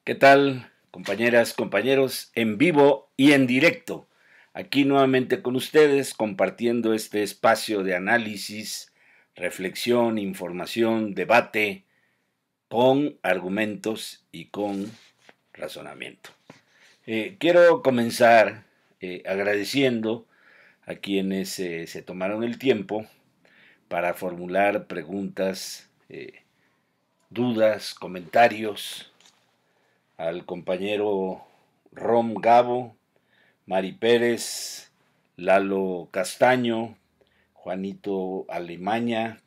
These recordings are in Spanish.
¿Qué tal, compañeras, compañeros? En vivo y en directo. Aquí nuevamente con ustedes, compartiendo este espacio de análisis, reflexión, información, debate, con argumentos y con razonamiento. Quiero comenzar agradeciendo a quienes se tomaron el tiempo para formular preguntas, dudas, comentarios al compañero Rom Gabo, Mari Pérez, Lalo Castaño, Juanito Alemaña,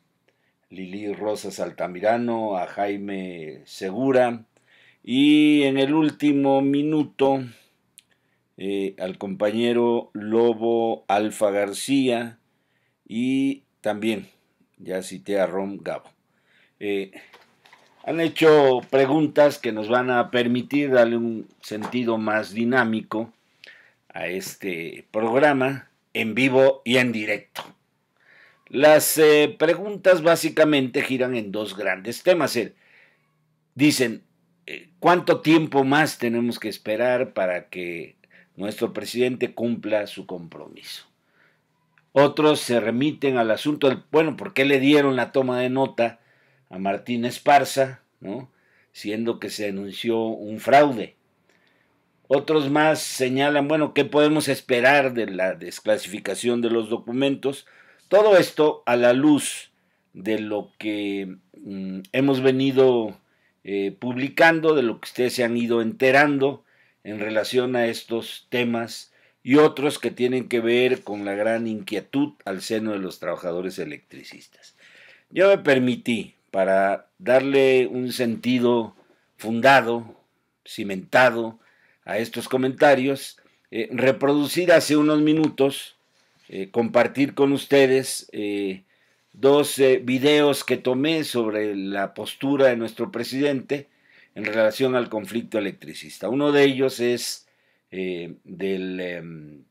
Lili Rosas Altamirano, a Jaime Segura y en el último minuto al compañero Lobo Alfa García y también ya cité a Rom Gabo. Han hecho preguntas que nos van a permitir darle un sentido más dinámico a este programa en vivo y en directo. Las preguntas básicamente giran en dos grandes temas. Dicen, ¿cuánto tiempo más tenemos que esperar para que nuestro presidente cumpla su compromiso? Otros se remiten al asunto del, bueno, ¿por qué le dieron la toma de nota a Martín Esparza, ¿no? Siendo que se denunció un fraude? Otros más señalan, bueno, ¿qué podemos esperar de la desclasificación de los documentos? Todo esto a la luz de lo que hemos venido publicando, de lo que ustedes se han ido enterando en relación a estos temas y otros que tienen que ver con la gran inquietud al seno de los trabajadores electricistas. Yo me permití, para darle un sentido fundado, cimentado a estos comentarios, reproducir hace unos minutos, compartir con ustedes dos videos que tomé sobre la postura de nuestro presidente en relación al conflicto electricista. Uno de ellos es del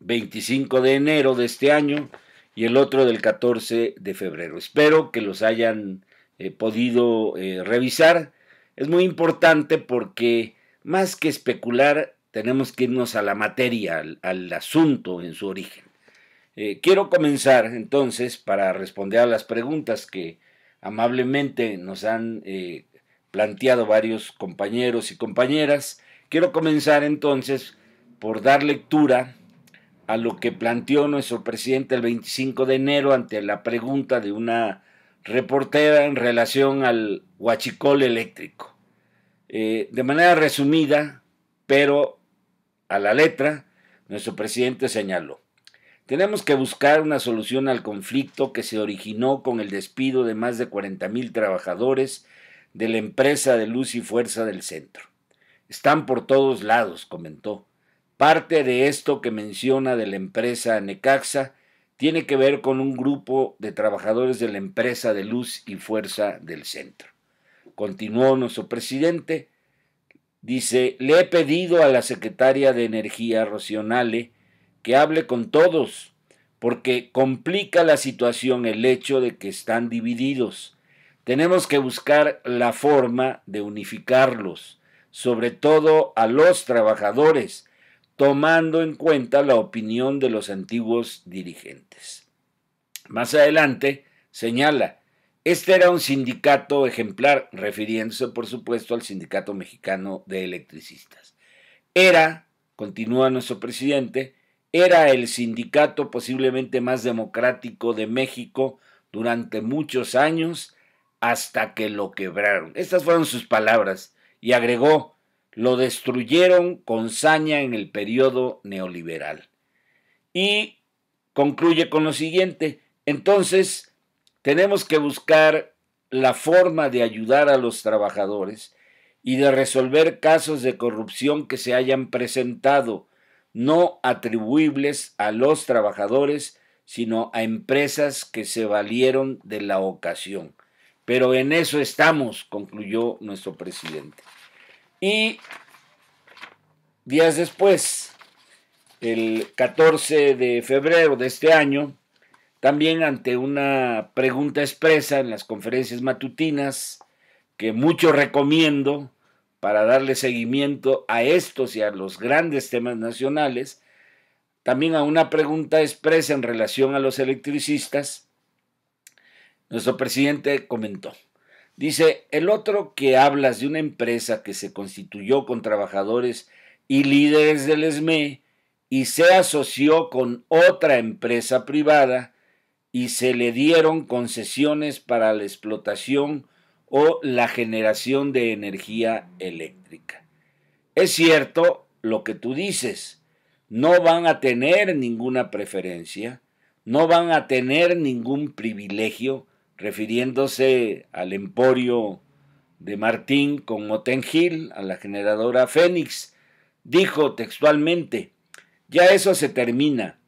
25 de enero de este año y el otro del 14 de febrero. Espero que los hayan podido revisar. Es muy importante porque más que especular tenemos que irnos a la materia, al asunto en su origen. Quiero comenzar entonces para responder a las preguntas que amablemente nos han planteado varios compañeros y compañeras. Quiero comenzar entonces por dar lectura a lo que planteó nuestro presidente el 25 de enero ante la pregunta de una reportera en relación al huachicol eléctrico. De manera resumida, pero a la letra, nuestro presidente señaló: tenemos que buscar una solución al conflicto que se originó con el despido de más de 40,000 trabajadores de la empresa de Luz y Fuerza del Centro. Están por todos lados, comentó. Parte de esto que menciona de la empresa Necaxa tiene que ver con un grupo de trabajadores de la empresa de Luz y Fuerza del Centro. Continuó nuestro presidente, dice: le he pedido a la secretaria de Energía, Rocío Nale, que hable con todos, porque complica la situación el hecho de que están divididos. Tenemos que buscar la forma de unificarlos, sobre todo a los trabajadores, tomando en cuenta la opinión de los antiguos dirigentes. Más adelante señala: este era un sindicato ejemplar, refiriéndose por supuesto al Sindicato Mexicano de Electricistas. Era, continúa nuestro presidente, era el sindicato posiblemente más democrático de México durante muchos años hasta que lo quebraron. Estas fueron sus palabras y agregó: lo destruyeron con saña en el periodo neoliberal. Y concluye con lo siguiente: entonces tenemos que buscar la forma de ayudar a los trabajadores y de resolver casos de corrupción que se hayan presentado, no atribuibles a los trabajadores, sino a empresas que se valieron de la ocasión. Pero en eso estamos, concluyó nuestro presidente. Y días después, el 14 de febrero de este año, también ante una pregunta expresa en las conferencias matutinas, que mucho recomiendo para darle seguimiento a estos y a los grandes temas nacionales, también a una pregunta expresa en relación a los electricistas, nuestro presidente comentó, dice, el otro que hablas de una empresa que se constituyó con trabajadores y líderes del ESME y se asoció con otra empresa privada y se le dieron concesiones para la explotación o la generación de energía eléctrica. Es cierto lo que tú dices, no van a tener ninguna preferencia, no van a tener ningún privilegio, refiriéndose al emporio de Martín con Motengil, a la generadora Fénix. Dijo textualmente, ya eso se termina,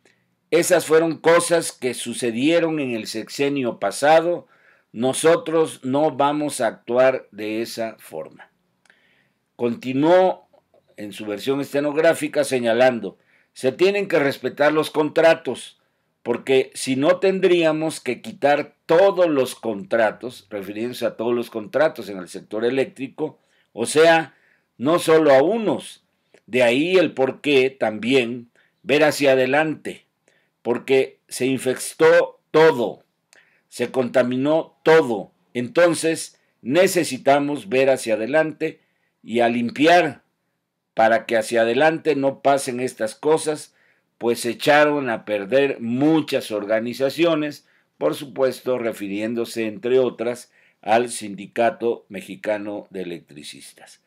esas fueron cosas que sucedieron en el sexenio pasado, nosotros no vamos a actuar de esa forma. Continuó en su versión estenográfica señalando, se tienen que respetar los contratos, porque si no tendríamos que quitar todos los contratos, refiriéndose a todos los contratos en el sector eléctrico, o sea, no solo a unos. De ahí el por qué también ver hacia adelante, porque se infectó todo, se contaminó todo. Entonces necesitamos ver hacia adelante y a limpiar para que hacia adelante no pasen estas cosas, pues se echaron a perder muchas organizaciones, por supuesto refiriéndose entre otras al Sindicato Mexicano de Electricistas.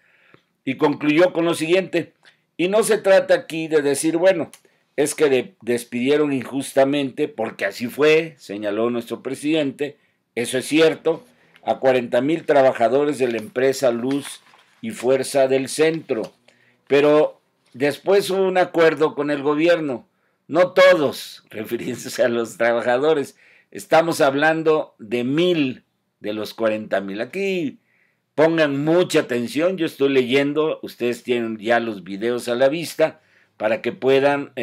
Y concluyó con lo siguiente, y no se trata aquí de decir, bueno, es que despidieron injustamente, porque así fue, señaló nuestro presidente, eso es cierto, a 40,000 trabajadores de la empresa Luz y Fuerza del Centro, pero después hubo un acuerdo con el gobierno, no todos, refiriéndose a los trabajadores, estamos hablando de 1,000 de los 40,000. Aquí pongan mucha atención, yo estoy leyendo, ustedes tienen ya los videos a la vista para que puedan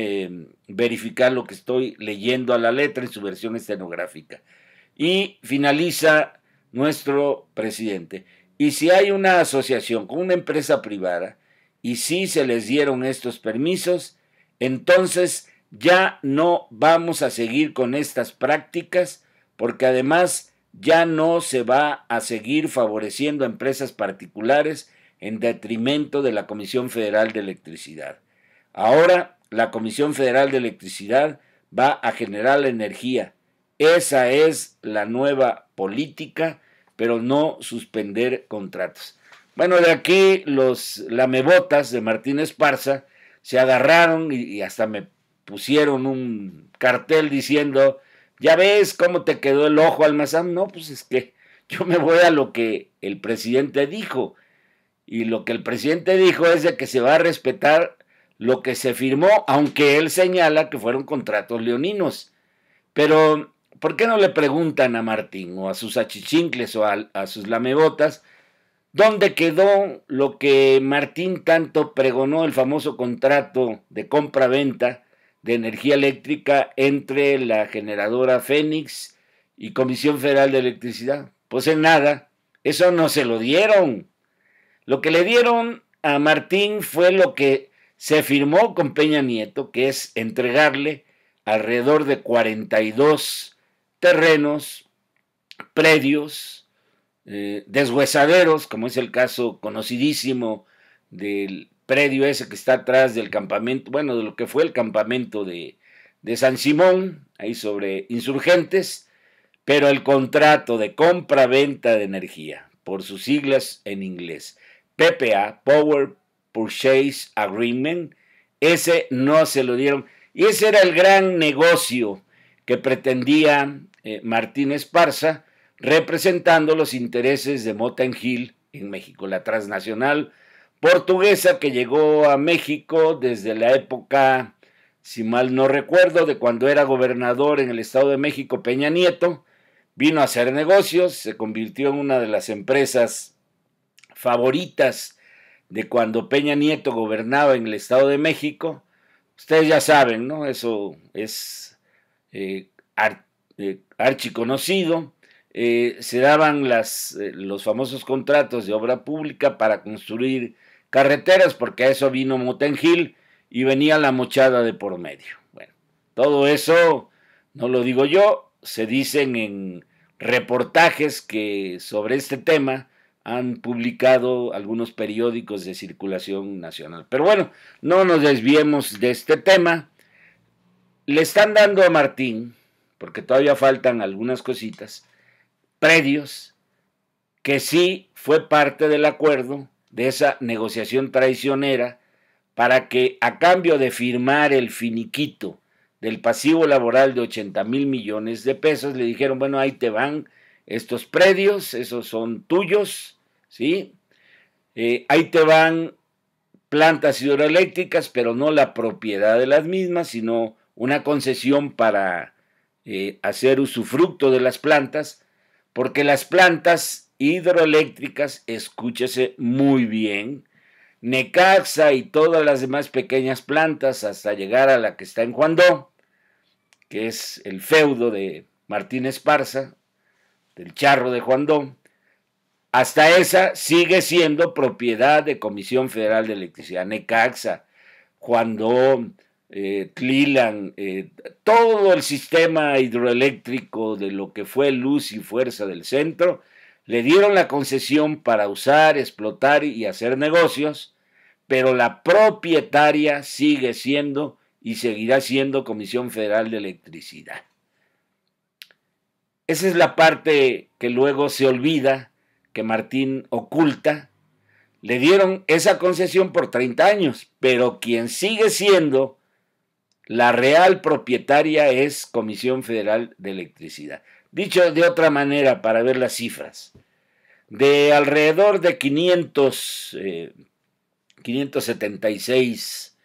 verificar lo que estoy leyendo a la letra en su versión estenográfica. Y finaliza nuestro presidente. Y si hay una asociación con una empresa privada y si se les dieron estos permisos, entonces ya no vamos a seguir con estas prácticas porque además ya no se va a seguir favoreciendo a empresas particulares en detrimento de la Comisión Federal de Electricidad. Ahora la Comisión Federal de Electricidad va a generar la energía. Esa es la nueva política, pero no suspender contratos. Bueno, de aquí los lamebotas de Martín Esparza se agarraron y hasta me pusieron un cartel diciendo, ya ves cómo te quedó el ojo Almazán. No, pues es que yo me voy a lo que el presidente dijo. Y lo que el presidente dijo es de que se va a respetar lo que se firmó, aunque él señala que fueron contratos leoninos. Pero, ¿por qué no le preguntan a Martín o a sus achichincles o a sus lamebotas dónde quedó lo que Martín tanto pregonó, el famoso contrato de compra-venta de energía eléctrica entre la generadora Fénix y Comisión Federal de Electricidad? Pues en nada, eso no se lo dieron. Lo que le dieron a Martín fue lo que se firmó con Peña Nieto, que es entregarle alrededor de 42 terrenos, predios, deshuesaderos, como es el caso conocidísimo del predio ese que está atrás del campamento, bueno, de lo que fue el campamento de San Simón, ahí sobre Insurgentes, pero el contrato de compra-venta de energía, por sus siglas en inglés, PPA, Power Purchase Agreement, ese no se lo dieron. Y ese era el gran negocio que pretendía Martín Esparza, representando los intereses de Motengil en México, la transnacional portuguesa que llegó a México desde la época, si mal no recuerdo, de cuando era gobernador en el Estado de México Peña Nieto, vino a hacer negocios, se convirtió en una de las empresas favoritas de cuando Peña Nieto gobernaba en el Estado de México. Ustedes ya saben, ¿no? Eso es archiconocido. se daban los famosos contratos de obra pública para construir carreteras, porque a eso vino Motengil y venía la mochada de por medio. Bueno, todo eso no lo digo yo, se dicen en reportajes que sobre este tema han publicado algunos periódicos de circulación nacional. Pero bueno, no nos desviemos de este tema. Le están dando a Martín, porque todavía faltan algunas cositas, predios, que sí fue parte del acuerdo de esa negociación traicionera para que a cambio de firmar el finiquito del pasivo laboral de 80,000 millones de pesos, le dijeron, bueno, ahí te van estos predios, esos son tuyos, ¿sí? Ahí te van plantas hidroeléctricas, pero no la propiedad de las mismas, sino una concesión para hacer usufructo de las plantas, porque las plantas hidroeléctricas, escúchese muy bien, Necaxa y todas las demás pequeñas plantas hasta llegar a la que está en Juandó, que es el feudo de Martín Esparza, del Charro de Juandó, hasta esa sigue siendo propiedad de Comisión Federal de Electricidad. Necaxa, Juandó, Tlilan, todo el sistema hidroeléctrico de lo que fue Luz y Fuerza del Centro, le dieron la concesión para usar, explotar y hacer negocios, pero la propietaria sigue siendo y seguirá siendo Comisión Federal de Electricidad. Esa es la parte que luego se olvida, que Martín oculta. Le dieron esa concesión por 30 años, pero quien sigue siendo la real propietaria es Comisión Federal de Electricidad. Dicho de otra manera, para ver las cifras, de alrededor de 576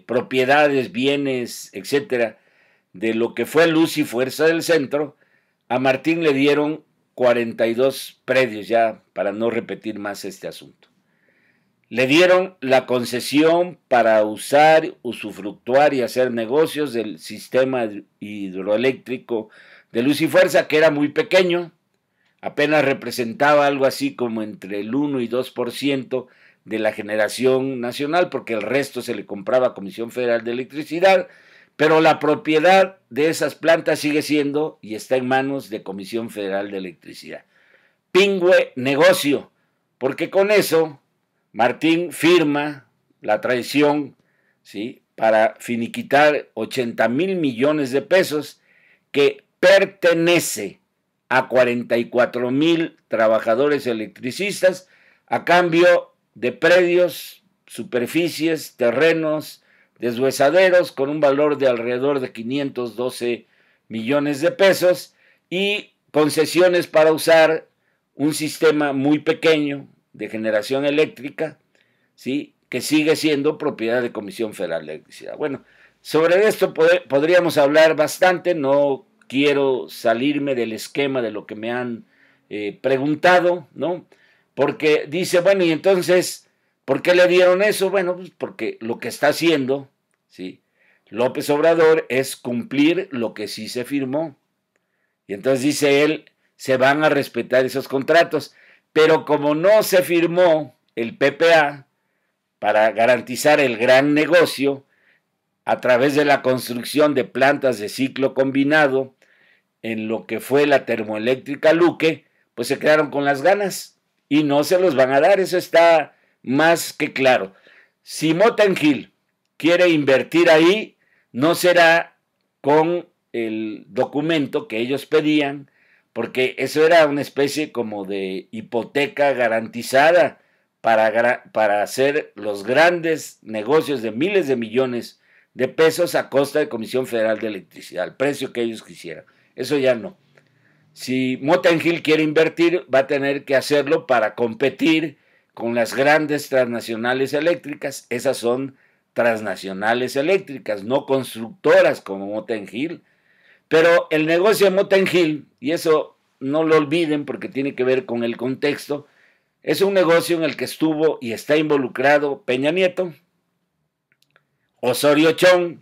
propiedades, bienes, etcétera, de lo que fue Luz y Fuerza del Centro, a Martín le dieron 42 predios, ya para no repetir más este asunto. Le dieron la concesión para usar, usufructuar y hacer negocios del sistema hidroeléctrico de Luz y Fuerza, que era muy pequeño, apenas representaba algo así como entre el 1 y 2% de la generación nacional, porque el resto se le compraba a Comisión Federal de Electricidad, pero la propiedad de esas plantas sigue siendo y está en manos de Comisión Federal de Electricidad. Pingüe negocio, porque con eso Martín firma la traición, ¿sí?, para finiquitar 80,000 millones de pesos que pertenece a 44,000 trabajadores electricistas a cambio de predios, superficies, terrenos, deshuesaderos con un valor de alrededor de 512 millones de pesos y concesiones para usar un sistema muy pequeño de generación eléctrica, ¿sí?, que sigue siendo propiedad de Comisión Federal de Electricidad. Bueno, sobre esto podríamos hablar bastante, no quiero salirme del esquema de lo que me han preguntado, ¿no? Porque dice, bueno, y entonces, ¿por qué le dieron eso? Bueno, pues porque lo que está haciendo, ¿sí?, López Obrador es cumplir lo que sí se firmó. Y entonces dice él, se van a respetar esos contratos. Pero como no se firmó el PPA para garantizar el gran negocio a través de la construcción de plantas de ciclo combinado en lo que fue la termoeléctrica Luque, pues se quedaron con las ganas y no se los van a dar, eso está más que claro. Si Motengil quiere invertir ahí, no será con el documento que ellos pedían, porque eso era una especie como de hipoteca garantizada para hacer los grandes negocios de miles de millones de pesos a costa de Comisión Federal de Electricidad, al precio que ellos quisieran. Eso ya no. Si Motengil quiere invertir, va a tener que hacerlo para competir con las grandes transnacionales eléctricas. Esas son transnacionales eléctricas, no constructoras como Motengil. Pero el negocio de Motengil, y eso no lo olviden porque tiene que ver con el contexto, es un negocio en el que estuvo y está involucrado Peña Nieto, Osorio Chong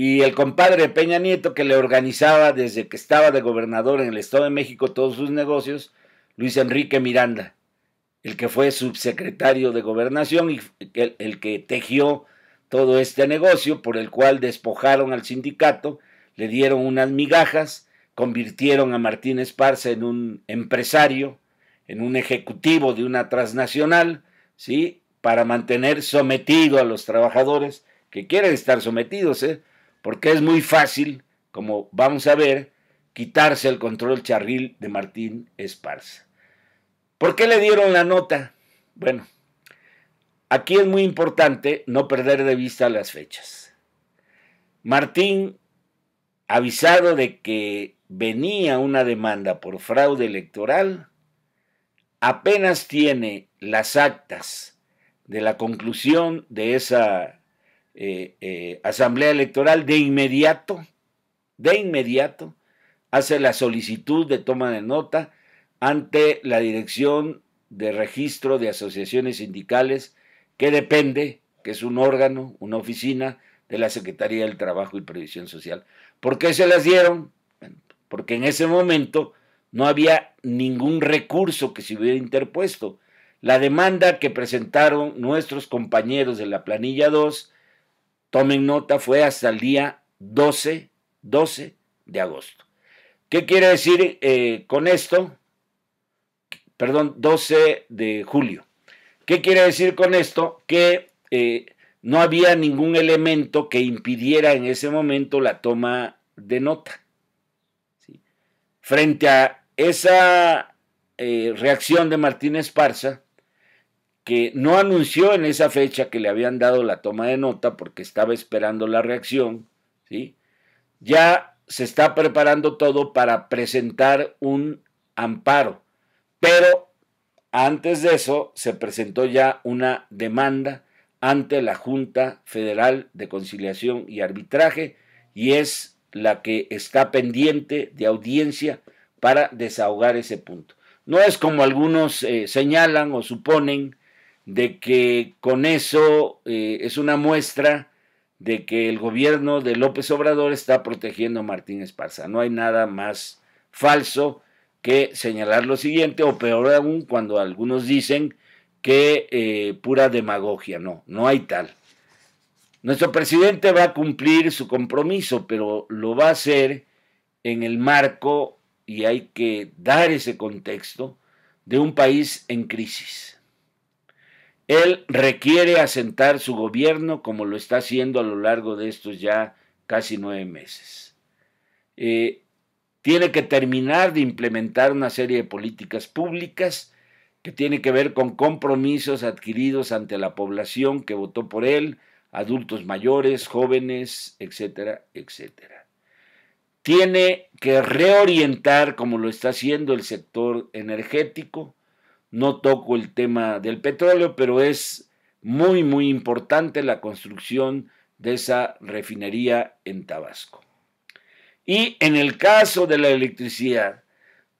y el compadre de Peña Nieto, que le organizaba desde que estaba de gobernador en el Estado de México todos sus negocios, Luis Enrique Miranda, el que fue subsecretario de Gobernación y el que tejió todo este negocio por el cual despojaron al sindicato, le dieron unas migajas, convirtieron a Martín Esparza en un empresario, en un ejecutivo de una transnacional, ¿sí? Para mantener sometido a los trabajadores que quieren estar sometidos, porque es muy fácil, como vamos a ver, quitarse el control charril de Martín Esparza. ¿Por qué le dieron la nota? Bueno, aquí es muy importante no perder de vista las fechas. Martín, avisado de que venía una demanda por fraude electoral, apenas tiene las actas de la conclusión de esa asamblea electoral, de inmediato, hace la solicitud de toma de nota ante la Dirección de Registro de Asociaciones Sindicales, que depende, que es un órgano, una oficina de la Secretaría del Trabajo y Previsión Social. ¿Por qué se las dieron? Porque en ese momento no había ningún recurso que se hubiera interpuesto. La demanda que presentaron nuestros compañeros de la planilla 2, tomen nota, fue hasta el día 12 de agosto. ¿Qué quiere decir con esto? Perdón, 12 de julio. ¿Qué quiere decir con esto? Que no había ningún elemento que impidiera en ese momento la toma de nota. ¿Sí? Frente a esa reacción de Martín Esparza, que no anunció en esa fecha que le habían dado la toma de nota porque estaba esperando la reacción, ¿sí? Ya se está preparando todo para presentar un amparo, pero antes de eso se presentó ya una demanda ante la Junta Federal de Conciliación y Arbitraje y es la que está pendiente de audiencia para desahogar ese punto. No es como algunos señalan o suponen de que con eso es una muestra de que el gobierno de López Obrador está protegiendo a Martín Esparza. No hay nada más falso que señalar lo siguiente, o peor aún, cuando algunos dicen que pura demagogia. No hay tal. Nuestro presidente va a cumplir su compromiso, pero lo va a hacer en el marco, y hay que dar ese contexto, de un país en crisis. Él requiere asentar su gobierno como lo está haciendo a lo largo de estos ya casi 9 meses. Tiene que terminar de implementar una serie de políticas públicas que tiene que ver con compromisos adquiridos ante la población que votó por él, adultos mayores, jóvenes, etcétera, etcétera. Tiene que reorientar, como lo está haciendo, el sector energético. No toco el tema del petróleo, pero es muy, muy importante la construcción de esa refinería en Tabasco. Y en el caso de la electricidad,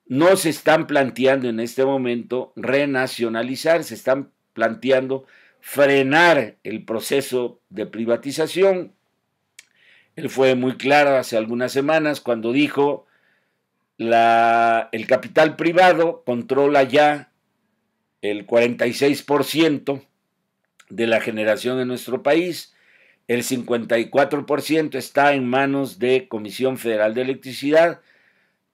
no se están planteando en este momento renacionalizar, se están planteando frenar el proceso de privatización. Él fue muy claro hace algunas semanas cuando dijo el capital privado controla ya el 46% de la generación en nuestro país, el 54% está en manos de Comisión Federal de Electricidad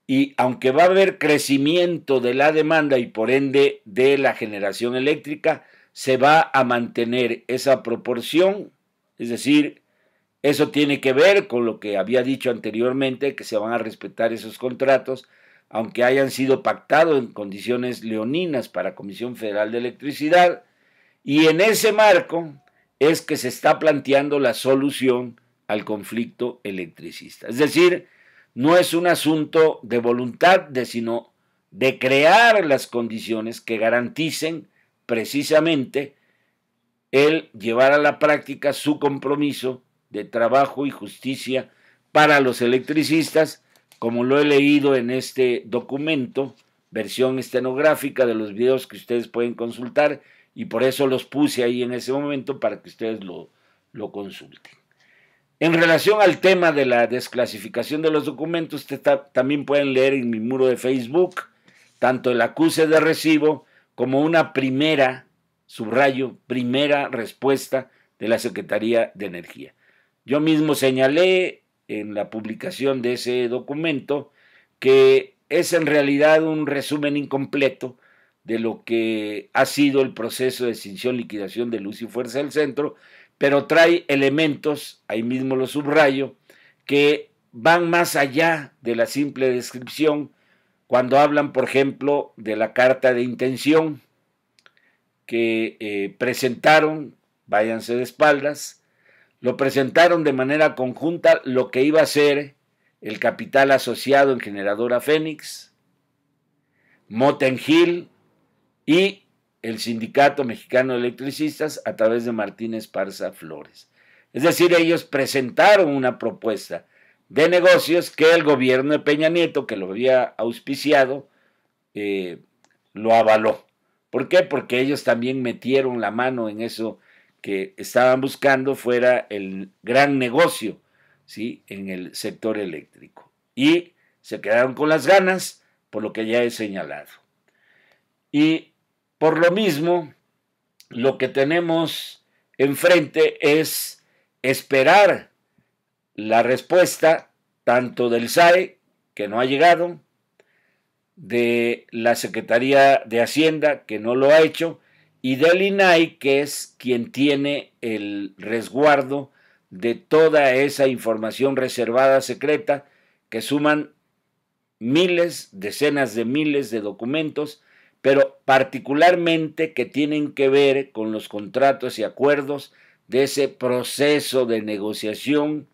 y aunque va a haber crecimiento de la demanda y por ende de la generación eléctrica, se va a mantener esa proporción, es decir, eso tiene que ver con lo que había dicho anteriormente, que se van a respetar esos contratos, aunque hayan sido pactados en condiciones leoninas para Comisión Federal de Electricidad, y en ese marco es que se está planteando la solución al conflicto electricista. Es decir, no es un asunto de voluntad, sino de crear las condiciones que garanticen precisamente el llevar a la práctica su compromiso de trabajo y justicia para los electricistas, como lo he leído en este documento, versión estenográfica de los videos que ustedes pueden consultar, y por eso los puse ahí en ese momento para que ustedes lo consulten. En relación al tema de la desclasificación de los documentos, también pueden leer en mi muro de Facebook tanto el acuse de recibo como una primera, subrayo, primera respuesta de la Secretaría de Energía. Yo mismo señalé en la publicación de ese documento que es en realidad un resumen incompleto de lo que ha sido el proceso de extinción, liquidación de Luz y Fuerza del Centro, pero trae elementos, ahí mismo lo subrayo, que van más allá de la simple descripción cuando hablan, por ejemplo, de la carta de intención que presentaron, váyanse de espaldas, lo presentaron de manera conjunta lo que iba a ser el capital asociado en Generadora Fénix, Motengil y el Sindicato Mexicano de Electricistas a través de Martín Esparza Flores. Es decir, ellos presentaron una propuesta de negocios que el gobierno de Peña Nieto, que lo había auspiciado, lo avaló. ¿Por qué? Porque ellos también metieron la mano en eso que estaban buscando fuera el gran negocio, ¿sí?, en el sector eléctrico. Y se quedaron con las ganas, por lo que ya he señalado. Y por lo mismo, lo que tenemos enfrente es esperar la respuesta tanto del SAE, que no ha llegado, de la Secretaría de Hacienda, que no lo ha hecho, y del INAI, que es quien tiene el resguardo de toda esa información reservada secreta, que suman miles, decenas de miles de documentos, pero particularmente que tienen que ver con los contratos y acuerdos de ese proceso de negociación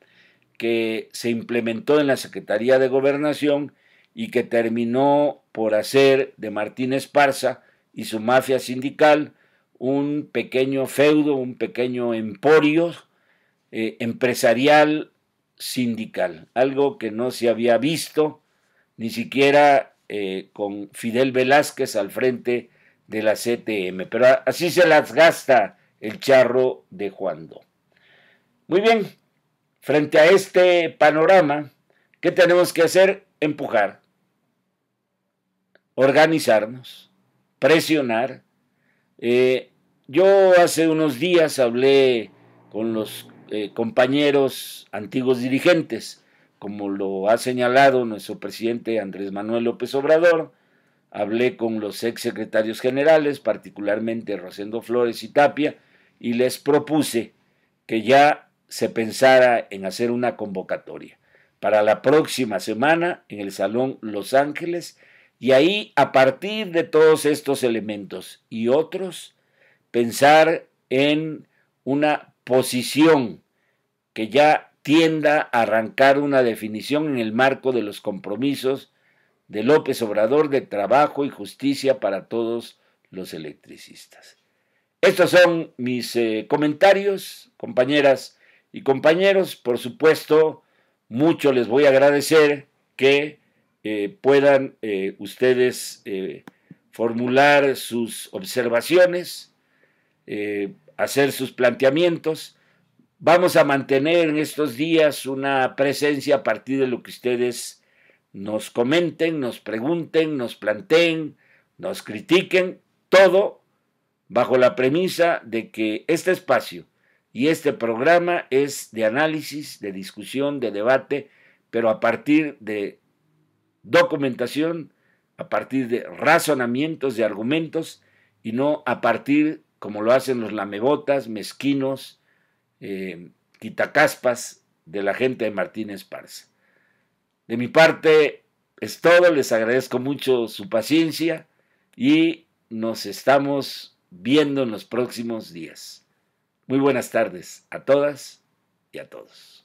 que se implementó en la Secretaría de Gobernación y que terminó por hacer de Martín Esparza y su mafia sindical un pequeño feudo, un pequeño emporio empresarial sindical, algo que no se había visto ni siquiera con Fidel Velázquez al frente de la CTM, pero así se las gasta el charro de Juan Doe. Muy bien, frente a este panorama, ¿qué tenemos que hacer? Empujar, organizarnos, presionar. Yo hace unos días hablé con los compañeros antiguos dirigentes, como lo ha señalado nuestro presidente Andrés Manuel López Obrador. Hablé con los exsecretarios generales, particularmente Rosendo Flores y Tapia, y les propuse que ya se pensara en hacer una convocatoria para la próxima semana en el Salón Los Ángeles, y ahí, a partir de todos estos elementos y otros, pensar en una posición que ya tienda a arrancar una definición en el marco de los compromisos de López Obrador de trabajo y justicia para todos los electricistas. Estos son mis comentarios, compañeras y compañeros. Por supuesto, mucho les voy a agradecer que puedan ustedes formular sus observaciones, hacer sus planteamientos. Vamos a mantener en estos días una presencia a partir de lo que ustedes nos comenten, nos pregunten, nos planteen, nos critiquen, todo bajo la premisa de que este espacio y este programa es de análisis, de discusión, de debate, pero a partir de documentación, a partir de razonamientos, de argumentos, y no a partir, como lo hacen los lamebotas, mezquinos, quitacaspas de la gente de Martín Esparza. De mi parte es todo, les agradezco mucho su paciencia y nos estamos viendo en los próximos días. Muy buenas tardes a todas y a todos.